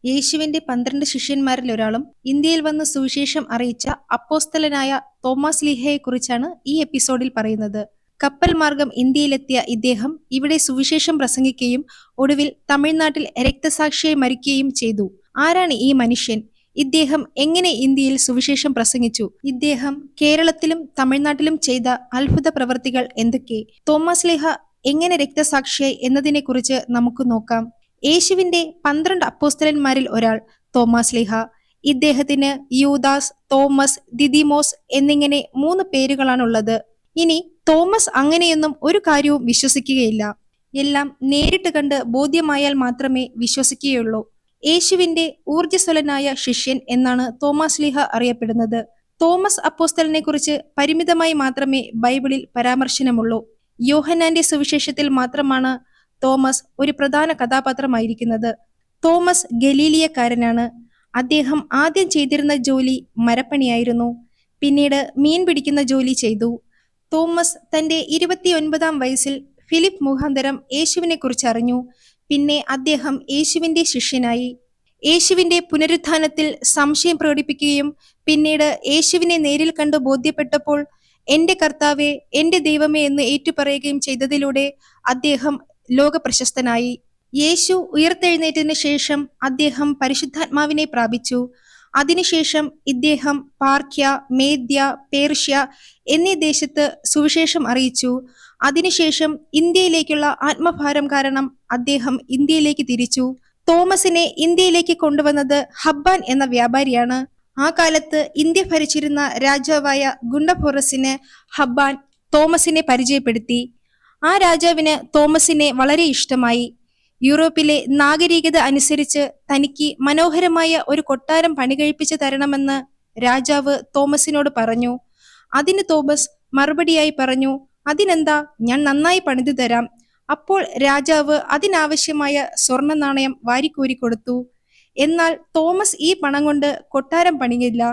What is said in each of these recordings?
യേശുവിന്റെ 12 ശിഷ്യന്മാരിൽ ഒരാളും ഇന്ത്യയിൽ വന്ന് സുവിശേഷം അറിയിച്ച അപ്പോസ്തലനായ തോമസ് ലീഹയെക്കുറിച്ചാണ് ഈ എപ്പിസോഡിൽ പറയുന്നത്. കപ്പൽ മാർഗം ഇന്ത്യയിലെത്തിയ ഇദ്ദേഹം ഇവിടെ സുവിശേഷം പ്രസംഗിക്കുകയും ഒടുവിൽ തമിഴ്നാട്ടിൽ രക്തസാക്ഷിയായി മരിക്കുകയും ചെയ്തു. ആരാണ് ഈ മനുഷ്യൻ? ഇദ്ദേഹം എങ്ങനെ ഇന്ത്യയിൽ സുവിശേഷം പ്രസംഗിച്ചു? ഇദ്ദേഹം കേരളത്തിലും തമിഴ്നാട്ടിലും ചെയ്ത അത്ഭുത പ്രവൃത്തികൾ എന്തൊക്കെ? തോമസ് ലീഹ എങ്ങനെ രക്തസാക്ഷിയായി എന്നതിനെക്കുറിച്ച് നമുക്ക് നോക്കാം. യേശുവിന്റെ 12 അപ്പോസ്തലന്മാരിൽ ഒരാൾ തോമസ് ലീഹ. ഇദ്ദേഹത്തിന് യൂദാസ്, തോമസ്, ദിദിമോസ് എന്നിങ്ങനെ 3 പേരുകളാണുള്ളത്. ഇനി തോമസ് അങ്ങനെയൊന്നും ഒരു കാര്യവും വിശ്വസിക്കുകയില്ല. എല്ലാം നേരിട്ട് കണ്ട് ബോധ്യമായാൽ മാത്രമേ വിശ്വസിക്കുകയുള്ളൂ. യേശുവിന്റെ ഊർജ്ജസ്വലനായ ശിഷ്യൻ എന്നാണ് തോമസ് ലീഹ അറിയപ്പെടുന്നത്. തോമസ് അപ്പോസ്തലനെ കുറിച്ച് പരിമിതമായി മാത്രമേ ബൈബിളിൽ പരാമർശനമുള്ളൂ. യോഹന്നാന്റെ സുവിശേഷത്തിൽ മാത്രമാണ് തോമസ് ഒരു പ്രധാന കഥാപാത്രമായിരിക്കുന്നത്. തോമസ് ഗലീലിയക്കാരനാണ്. അദ്ദേഹം ആദ്യം ചെയ്തിരുന്ന ജോലി മരപ്പണിയായിരുന്നു. പിന്നീട് മീൻ പിടിക്കുന്ന ജോലി ചെയ്തു. തോമസ് തന്റെ 29-ാം വയസ്സിൽ ഫിലിപ്പ് മുഖാന്തരം യേശുവിനെ കുറിച്ച് അറിഞ്ഞു. പിന്നെ അദ്ദേഹം യേശുവിന്റെ ശിഷ്യനായി. യേശുവിന്റെ പുനരുത്ഥാനത്തിൽ സംശയം പ്രകടിപ്പിക്കുകയും പിന്നീട് യേശുവിനെ നേരിൽ കണ്ട് ബോധ്യപ്പെട്ടപ്പോൾ എന്റെ കർത്താവേ, എന്റെ ദൈവമേ എന്ന് ഏറ്റുപറയുകയും ചെയ്തതിലൂടെ അദ്ദേഹം ലോക പ്രശസ്തനായി. യേശു ഉയർത്തെഴുന്നേറ്റതിനു ശേഷം അദ്ദേഹം പരിശുദ്ധാത്മാവിനെ പ്രാപിച്ചു. അതിനുശേഷം ഇദ്ദേഹം പാർക്യ, മേദ്യ, പേർഷ്യ എന്നീ ദേശത്ത് സുവിശേഷം അറിയിച്ചു. അതിനുശേഷം ഇന്ത്യയിലേക്കുള്ള ആത്മഭാരം കാരണം അദ്ദേഹം ഇന്ത്യയിലേക്ക് തിരിച്ചു. തോമസിനെ ഇന്ത്യയിലേക്ക് കൊണ്ടുവന്നത് ഹബ്ബാൻ എന്ന വ്യാപാരിയാണ്. ആ കാലത്ത് ഇന്ത്യ ഭരിച്ചിരുന്ന രാജാവായ ഗുണ്ടഫോറസിന് ഹബ്ബാൻ തോമസിനെ പരിചയപ്പെടുത്തി. ആ രാജാവിന് തോമസിനെ വളരെ ഇഷ്ടമായി. യൂറോപ്പിലെ നാഗരികത അനുസരിച്ച് തനിക്ക് മനോഹരമായ ഒരു കൊട്ടാരം പണികഴിപ്പിച്ചു തരണമെന്ന് രാജാവ് തോമസിനോട് പറഞ്ഞു. അതിന് തോമസ് മറുപടിയായി പറഞ്ഞു, അതിനെന്താ, ഞാൻ നന്നായി പണിതു തരാം. അപ്പോൾ രാജാവ് അതിനാവശ്യമായ സ്വർണ്ണ നാണയം വാരിക്കോരി കൊടുത്തു. എന്നാൽ തോമസ് ഈ പണം കൊണ്ട് കൊട്ടാരം പണിയില്ല,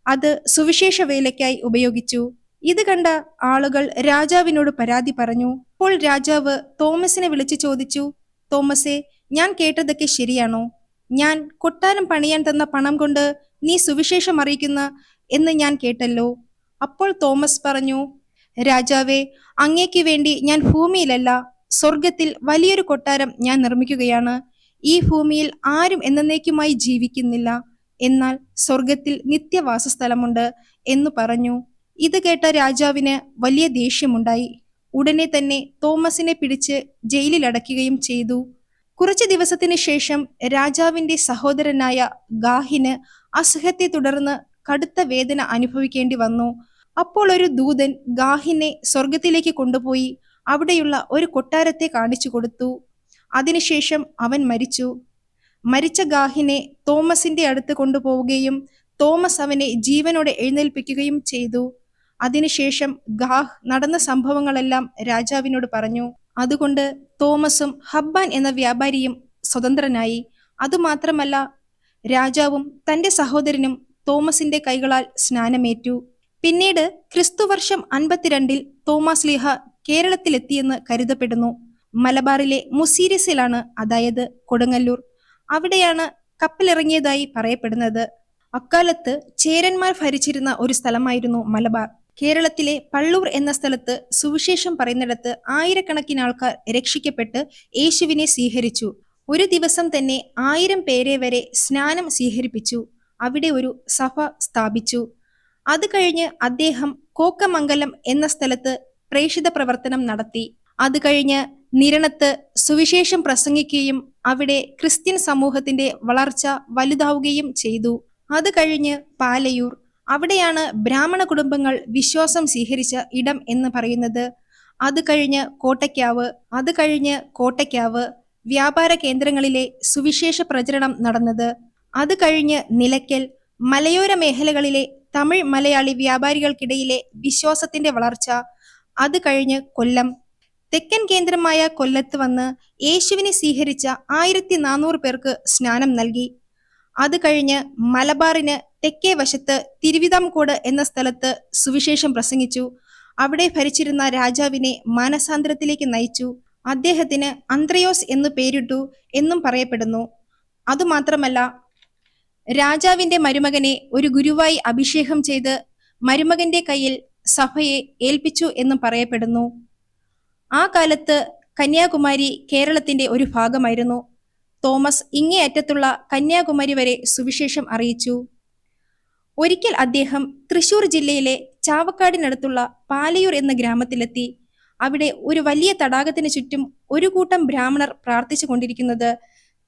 അത് സുവിശേഷ വേലയ്ക്കായി ഉപയോഗിച്ചു. ഇത് കണ്ട ആളുകൾ രാജാവിനോട് പരാതി പറഞ്ഞു. അപ്പോൾ രാജാവ് തോമസിനെ വിളിച്ചു ചോദിച്ചു, തോമസേ, ഞാൻ കേട്ടതൊക്കെ ശരിയാണോ? ഞാൻ കൊട്ടാരം പണിയാൻ തന്ന പണം കൊണ്ട് നീ സുവിശേഷം അറിയിക്കുന്ന എന്ന് ഞാൻ കേട്ടല്ലോ. അപ്പോൾ തോമസ് പറഞ്ഞു, രാജാവേ, അങ്ങേക്ക് വേണ്ടി ഞാൻ ഭൂമിയിലല്ല, സ്വർഗത്തിൽ വലിയൊരു കൊട്ടാരം ഞാൻ നിർമ്മിക്കുകയാണ്. ഈ ഭൂമിയിൽ ആരും എന്നേക്കുമായി ജീവിക്കുന്നില്ല, എന്നാൽ സ്വർഗത്തിൽ നിത്യവാസസ്ഥലമുണ്ട് എന്ന് പറഞ്ഞു. ഇത് കേട്ട രാജാവിന് വലിയ ദേഷ്യമുണ്ടായി. ഉടനെ തന്നെ തോമസിനെ പിടിച്ച് ജയിലിൽ അടയ്ക്കുകയും ചെയ്തു. കുറച്ചു ദിവസത്തിന് ശേഷം രാജാവിന്റെ സഹോദരനായ ഗാഹിന് അസുഖത്തെ തുടർന്ന് കടുത്ത വേദന അനുഭവിക്കേണ്ടി വന്നു. അപ്പോൾ ഒരു ദൂതൻ ഗാഹിനെ സ്വർഗത്തിലേക്ക് കൊണ്ടുപോയി അവിടെയുള്ള ഒരു കൊട്ടാരത്തെ കാണിച്ചു കൊടുത്തു. അതിനുശേഷം അവൻ മരിച്ചു. മരിച്ച ഗാഹിനെ തോമസിന്റെ അടുത്ത് കൊണ്ടുപോവുകയും തോമസ് അവനെ ജീവനോടെ എഴുന്നേൽപ്പിക്കുകയും ചെയ്തു. അതിനുശേഷം ഗാഹ് നടന്ന സംഭവങ്ങളെല്ലാം രാജാവിനോട് പറഞ്ഞു. അതുകൊണ്ട് തോമസും ഹബ്ബാൻ എന്ന വ്യാപാരിയും സ്വതന്ത്രനായി. അതുമാത്രമല്ല, രാജാവും തന്റെ സഹോദരനും തോമസിന്റെ കൈകളാൽ സ്നാനമേറ്റു. പിന്നീട് ക്രിസ്തുവർഷം 52-ൽ തോമസ് ലീഹ കേരളത്തിലെത്തിയെന്ന് കരുതപ്പെടുന്നു. മലബാറിലെ മുസീരിസിലാണ്, അതായത് കൊടുങ്ങല്ലൂർ. അവിടെയാണ് കപ്പലിറങ്ങിയതായി പറയപ്പെടുന്നത്. അക്കാലത്ത് ചേരന്മാർ ഭരിച്ചിരുന്ന ഒരു സ്ഥലമായിരുന്നു മലബാർ. കേരളത്തിലെ പള്ളൂർ എന്ന സ്ഥലത്ത് സുവിശേഷം പറയുന്നിടത്ത് ആയിരക്കണക്കിന് ആൾക്കാർ രക്ഷിക്കപ്പെട്ട് യേശുവിനെ സ്വീകരിച്ചു. ഒരു ദിവസം തന്നെ 1000 പേരെ വരെ സ്നാനം സ്വീകരിപ്പിച്ചു. അവിടെ ഒരു സഭ സ്ഥാപിച്ചു. അത് കഴിഞ്ഞ് അദ്ദേഹം കോക്കമംഗലം എന്ന സ്ഥലത്ത് പ്രേഷിത പ്രവർത്തനം നടത്തി. അത് കഴിഞ്ഞ് നിരണത്ത് സുവിശേഷം പ്രസംഗിക്കുകയും അവിടെ ക്രിസ്ത്യൻ സമൂഹത്തിന്റെ വളർച്ച വലുതാവുകയും ചെയ്തു. അത് കഴിഞ്ഞ് പാലയൂർ, അവിടെയാണ് ബ്രാഹ്മണ കുടുംബങ്ങൾ വിശ്വാസം സ്വീകരിച്ച ഇടം എന്ന് പറയുന്നത്. അത് കഴിഞ്ഞ് കോട്ടയ്ക്കാവ് വ്യാപാര കേന്ദ്രങ്ങളിലെ സുവിശേഷ പ്രചരണം നടന്നത്. അത് കഴിഞ്ഞ് നിലയ്ക്കൽ, മലയോര മേഖലകളിലെ തമിഴ് മലയാളി വ്യാപാരികൾക്കിടയിലെ വിശ്വാസത്തിന്റെ വളർച്ച. അത് കഴിഞ്ഞ് കൊല്ലം, തെക്കൻ കേന്ദ്രമായ കൊല്ലത്ത് വന്ന് യേശുവിനെ സ്വീകരിച്ച 1400 പേർക്ക് സ്നാനം നൽകി. അത് കഴിഞ്ഞ് മലബാറിന് തെക്കേ വശത്ത് തിരുവിതാംകോട് എന്ന സ്ഥലത്ത് സുവിശേഷം പ്രസംഗിച്ചു. അവിടെ ഭരിച്ചിരുന്ന രാജാവിനെ മാനസാന്തരത്തിലേക്ക് നയിച്ചു. അദ്ദേഹത്തിന് അന്ത്രയോസ് എന്നു പേരിട്ടു എന്നും പറയപ്പെടുന്നു. അതുമാത്രമല്ല, രാജാവിന്റെ മരുമകനെ ഒരു ഗുരുവായി അഭിഷേകം ചെയ്ത് മരുമകന്റെ കയ്യിൽ സഭയെ ഏൽപ്പിച്ചു എന്നും പറയപ്പെടുന്നു. ആ കാലത്ത് കന്യാകുമാരി കേരളത്തിന്റെ ഒരു ഭാഗമായിരുന്നു. തോമസ് ഇങ്ങേയറ്റത്തുള്ള കന്യാകുമാരി വരെ സുവിശേഷം അറിയിച്ചു. ഒരിക്കൽ അദ്ദേഹം തൃശൂർ ജില്ലയിലെ ചാവക്കാടിനടുത്തുള്ള പാലയൂർ എന്ന ഗ്രാമത്തിലെത്തി. അവിടെ ഒരു വലിയ തടാകത്തിന് ചുറ്റും ഒരു കൂട്ടം ബ്രാഹ്മണർ പ്രാർത്ഥിച്ചു കൊണ്ടിരിക്കുന്നത്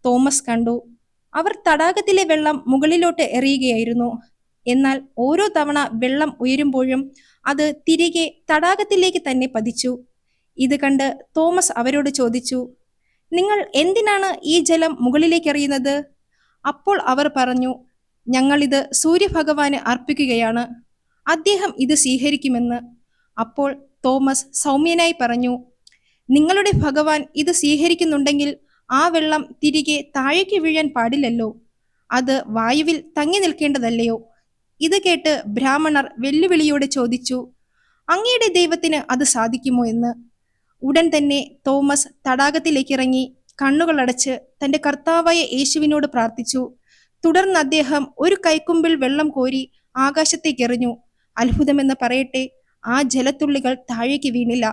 തോമസ് കണ്ടു. അവർ തടാകത്തിലെ വെള്ളം മുകളിലോട്ട് എറിയുകയായിരുന്നു. എന്നാൽ ഓരോ തവണ വെള്ളം ഉയരുമ്പോഴും അത് തിരികെ തടാകത്തിലേക്ക് തന്നെ പതിച്ചു. ഇത് കണ്ട് തോമസ് അവരോട് ചോദിച്ചു, നിങ്ങൾ എന്തിനാണ് ഈ ജലം മുകളിലേക്ക് എറിയുന്നത്? അപ്പോൾ അവർ പറഞ്ഞു, ഞങ്ങളിത് സൂര്യഭഗവാന് അർപ്പിക്കുകയാണ്, അദ്ദേഹം ഇത് സ്വീകരിക്കുമെന്ന്. അപ്പോൾ തോമസ് സൗമ്യനായി പറഞ്ഞു, നിങ്ങളുടെ ഭഗവാൻ ഇത് സ്വീകരിക്കുന്നുണ്ടെങ്കിൽ ആ വെള്ളം തിരികെ താഴേക്ക് വീഴാൻ പാടില്ലല്ലോ, അത് വായുവിൽ തങ്ങി നിൽക്കേണ്ടതല്ലയോ? ഇത് കേട്ട് ബ്രാഹ്മണർ വെല്ലുവിളിയോടെ ചോദിച്ചു, അങ്ങയുടെ ദൈവത്തിന് അത് സാധിക്കുമോ എന്ന്. ഉടൻ തന്നെ തോമസ് തടാകത്തിലേക്ക് ഇറങ്ങി കണ്ണുകളടച്ച് തന്റെ കർത്താവായ യേശുവിനോട് പ്രാർത്ഥിച്ചു. തുടർന്ന് അദ്ദേഹം ഒരു കൈക്കുമ്പിൽ വെള്ളം കോരി ആകാശത്തേക്ക് എറിഞ്ഞു. അത്ഭുതമെന്ന് പറയട്ടെ, ആ ജലത്തുള്ളികൾ താഴേക്ക് വീണില്ല.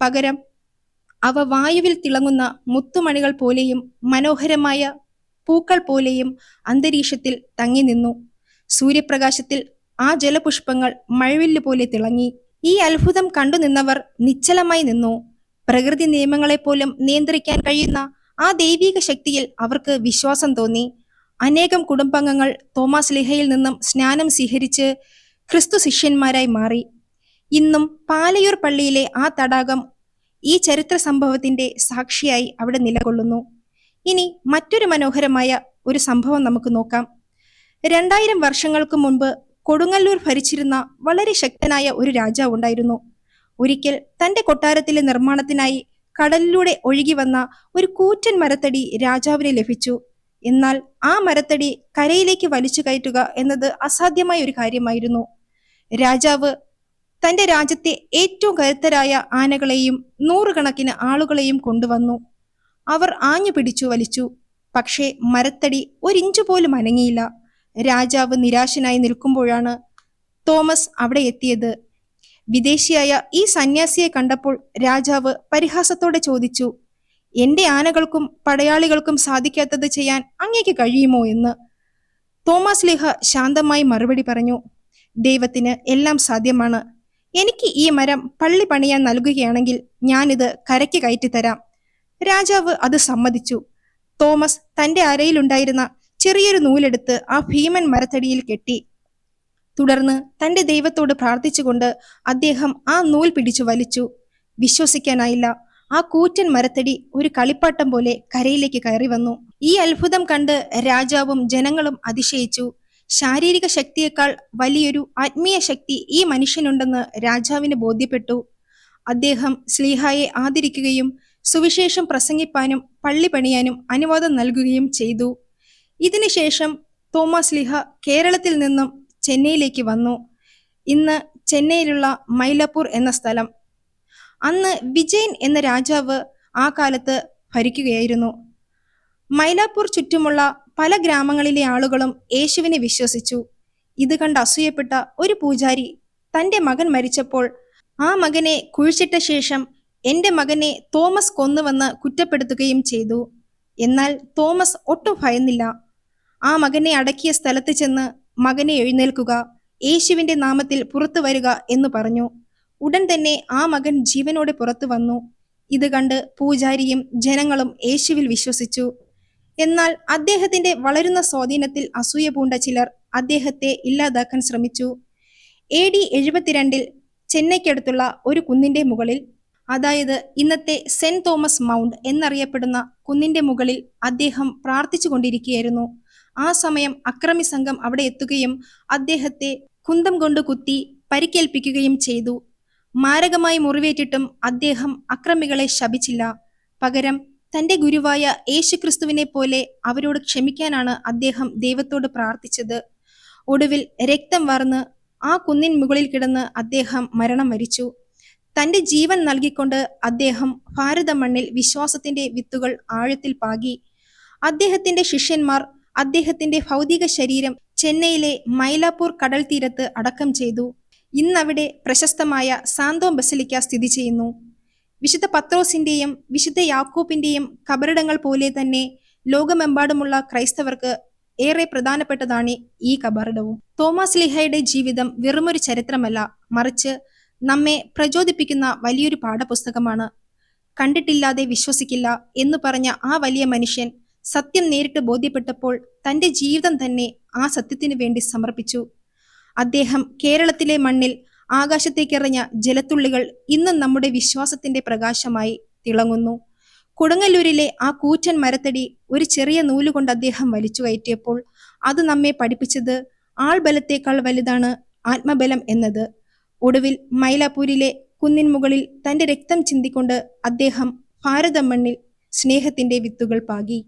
പകരം അവ വായുവിൽ തിളങ്ങുന്ന മുത്തുമണികൾ പോലെയും മനോഹരമായ പൂക്കൾ പോലെയും അന്തരീക്ഷത്തിൽ തങ്ങി നിന്നു. സൂര്യപ്രകാശത്തിൽ ആ ജലപുഷ്പങ്ങൾ മഴവില്ല് പോലെ തിളങ്ങി. ഈ അത്ഭുതം കണ്ടു നിന്നവർ നിശ്ചലമായി നിന്നു. പ്രകൃതി നിയമങ്ങളെപ്പോലും നിയന്ത്രിക്കാൻ കഴിയുന്ന ആ ദൈവിക ശക്തിയിൽ അവർക്ക് വിശ്വാസം തോന്നി. അനേകം കുടുംബാംഗങ്ങൾ തോമാശ്ലീഹയിൽ നിന്നും സ്നാനം സ്വീകരിച്ച് ക്രിസ്തു ശിഷ്യന്മാരായി മാറി. ഇന്നും പാലയൂർ പള്ളിയിലെ ആ തടാകം ഈ ചരിത്ര സംഭവത്തിന്റെ സാക്ഷിയായി അവിടെ നിലകൊള്ളുന്നു. ഇനി മറ്റൊരു മനോഹരമായ ഒരു സംഭവം നമുക്ക് നോക്കാം. 2000 വർഷങ്ങൾക്ക് മുൻപ് കൊടുങ്ങല്ലൂർ ഭരിച്ചിരുന്ന വളരെ ശക്തനായ ഒരു രാജാവ് ഉണ്ടായിരുന്നു. ഒരിക്കൽ തന്റെ കൊട്ടാരത്തിലെ നിർമ്മാണത്തിനായി കടലിലൂടെ ഒഴുകി വന്ന ഒരു കൂറ്റൻ മരത്തടി രാജാവിന് ലഭിച്ചു. എന്നാൽ ആ മരത്തടി കരയിലേക്ക് വലിച്ചു കയറ്റുക എന്നത് അസാധ്യമായ ഒരു കാര്യമായിരുന്നു. രാജാവ് തന്റെ രാജ്യത്തെ ഏറ്റവും കരുത്തരായ ആനകളെയും 100 കണക്കിന് ആളുകളെയും കൊണ്ടുവന്നു. അവർ ആഞ്ഞു പിടിച്ചു വലിച്ചു. പക്ഷേ മരത്തടി 1 ഇഞ്ച് പോലും അനങ്ങിയില്ല. രാജാവ് നിരാശനായി നിൽക്കുമ്പോഴാണ് തോമസ് അവിടെ എത്തിയത്. വിദേശിയായ ഈ സന്യാസിയെ കണ്ടപ്പോൾ രാജാവ് പരിഹാസത്തോടെ ചോദിച്ചു, എന്റെ ആനകൾക്കും പടയാളികൾക്കും സാധിക്കാത്തത് ചെയ്യാൻ അങ്ങേക്ക് കഴിയുമോ എന്ന്. തോമാശ്ലീഹ ശാന്തമായി മറുപടി പറഞ്ഞു, ദൈവത്തിന് എല്ലാം സാധ്യമാണ്. എനിക്ക് ഈ മരം പള്ളി പണിയാൻ നൽകുകയാണെങ്കിൽ ഞാനിത് കരയ്ക്ക് കയറ്റിത്തരാം. രാജാവ് അത് സമ്മതിച്ചു. തോമസ് തന്റെ അരയിലുണ്ടായിരുന്ന ചെറിയൊരു നൂലെടുത്ത് ആ ഭീമൻ മരത്തടിയിൽ കെട്ടി. തുടർന്ന് തന്റെ ദൈവത്തോട് പ്രാർത്ഥിച്ചുകൊണ്ട് അദ്ദേഹം ആ നൂൽ പിടിച്ചു വലിച്ചു. വിശ്വസിക്കാനായില്ല, ആ കൂറ്റൻ മരത്തടി ഒരു കളിപ്പാട്ടം പോലെ കരയിലേക്ക് കയറി വന്നു. ഈ അത്ഭുതം കണ്ട് രാജാവും ജനങ്ങളും അതിശയിച്ചു. ശാരീരിക ശക്തിയേക്കാൾ വലിയൊരു ആത്മീയ ശക്തി ഈ മനുഷ്യനുണ്ടെന്ന് രാജാവിന് ബോധ്യപ്പെട്ടു. അദ്ദേഹം ശ്ലീഹായെ ആദരിക്കുകയും സുവിശേഷം പ്രസംഗിപ്പാനും പള്ളി പണിയാനും അനുവാദം നൽകുകയും ചെയ്തു. ഇതിനുശേഷം തോമാശ്ലീഹ കേരളത്തിൽ നിന്നും ചെന്നൈയിലേക്ക് വന്നു. ഇന്ന് ചെന്നൈയിലുള്ള മൈലപ്പൂർ എന്ന സ്ഥലം. അന്ന് വിജയൻ എന്ന രാജാവ് ആ കാലത്ത് ഭരിക്കുകയായിരുന്നു. മൈലാപ്പൂർ ചുറ്റുമുള്ള പല ഗ്രാമങ്ങളിലെ ആളുകളും യേശുവിനെ വിശ്വസിച്ചു. ഇത് കണ്ട് അസൂയപ്പെട്ട ഒരു പൂജാരി തന്റെ മകൻ മരിച്ചപ്പോൾ ആ മകനെ കുഴിച്ചിട്ട ശേഷം എന്റെ മകനെ തോമസ് കൊന്നുവെന്ന് കുറ്റപ്പെടുത്തുകയും ചെയ്തു. എന്നാൽ തോമസ് ഒട്ടും ഭയന്നില്ല. ആ മകനെ അടക്കിയ സ്ഥലത്ത് ചെന്ന് മകനെ എഴുന്നേൽക്കുക, യേശുവിന്റെ നാമത്തിൽ പുറത്തു വരിക എന്ന് പറഞ്ഞു. ഉടൻ തന്നെ ആ മകൻ ജീവനോടെ പുറത്തു വന്നു. ഇത് കണ്ട് പൂജാരിയും ജനങ്ങളും യേശുവിൽ വിശ്വസിച്ചു. എന്നാൽ അദ്ദേഹത്തിന്റെ വളരുന്ന സ്വാധീനത്തിൽ അസൂയ പൂണ്ട ചിലർ അദ്ദേഹത്തെ ഇല്ലാതാക്കാൻ ശ്രമിച്ചു. AD 72 ചെന്നൈക്കടുത്തുള്ള ഒരു കുന്നിന്റെ മുകളിൽ, അതായത് ഇന്നത്തെ സെന്റ് തോമസ് മൗണ്ട് എന്നറിയപ്പെടുന്ന കുന്നിന്റെ മുകളിൽ അദ്ദേഹം പ്രാർത്ഥിച്ചു കൊണ്ടിരിക്കുകയായിരുന്നു. ആ സമയം അക്രമി സംഘം അവിടെ എത്തുകയും അദ്ദേഹത്തെ കുന്തം കൊണ്ട് കുത്തി പരിക്കേൽപ്പിക്കുകയും ചെയ്തു. മാരകമായി മുറിവേറ്റിട്ടും അദ്ദേഹം അക്രമികളെ ശപിച്ചില്ല. പകരം തന്റെ ഗുരുവായ യേശുക്രിസ്തുവിനെ പോലെ അവരോട് ക്ഷമിക്കാനാണ് അദ്ദേഹം ദൈവത്തോട് പ്രാർത്ഥിച്ചത്. ഒടുവിൽ രക്തം വാർന്ന് ആ കുന്നിൻ മുകളിൽ കിടന്ന് അദ്ദേഹം മരണം വരിച്ചു. തന്റെ ജീവൻ നൽകിക്കൊണ്ട് അദ്ദേഹം ഭാരത മണ്ണിൽ വിശ്വാസത്തിന്റെ വിത്തുകൾ ആഴത്തിൽ പാകി. അദ്ദേഹത്തിന്റെ ശിഷ്യന്മാർ അദ്ദേഹത്തിന്റെ ഭൗതിക ശരീരം ചെന്നൈയിലെ മൈലാപ്പൂർ കടൽ തീരത്ത് അടക്കം ചെയ്തു. ഇന്നവിടെ പ്രശസ്തമായ സാന്തോ ബസലിക്ക സ്ഥിതി ചെയ്യുന്നു. വിശുദ്ധ പത്രോസിന്റെയും വിശുദ്ധ യാക്കോബിന്റെയും കബറിടങ്ങൾ പോലെ തന്നെ ലോകമെമ്പാടുമുള്ള ക്രൈസ്തവർക്ക് ഏറെ പ്രധാനപ്പെട്ടതാണ് ഈ കബറിടവും. തോമസ് ലീഹയുടെ ജീവിതം വെറുമൊരു ചരിത്രമല്ല, മറിച്ച് നമ്മെ പ്രചോദിപ്പിക്കുന്ന വലിയൊരു പാഠപുസ്തകമാണ്. കണ്ടിട്ടില്ലാതെ വിശ്വസിക്കില്ല എന്ന് പറഞ്ഞ ആ വലിയ മനുഷ്യൻ സത്യം നേരിട്ട് ബോധ്യപ്പെട്ടപ്പോൾ തന്റെ ജീവിതം തന്നെ ആ സത്യത്തിനു വേണ്ടി സമർപ്പിച്ചു. അദ്ദേഹം കേരളത്തിലെ മണ്ണിൽ ആകാശത്തേക്കെറിഞ്ഞ ജലത്തുള്ളികൾ ഇന്നും നമ്മുടെ വിശ്വാസത്തിന്റെ പ്രകാശമായി തിളങ്ങുന്നു. കൊടുങ്ങല്ലൂരിലെ ആ കൂറ്റൻ മരത്തടി ഒരു ചെറിയ നൂലുകൊണ്ട് അദ്ദേഹം വലിച്ചു കയറ്റിയപ്പോൾ അത് നമ്മെ പഠിപ്പിച്ചത് ആൾബലത്തേക്കാൾ വലുതാണ് ആത്മബലം എന്നത്. ഒടുവിൽ മൈലാപ്പൂരിലെ കുന്നിൻ മുകളിൽ തന്റെ രക്തം ചിന്തിക്കൊണ്ട് അദ്ദേഹം ഭാരത മണ്ണിൽ സ്നേഹത്തിന്റെ വിത്തുകൾ പാകി.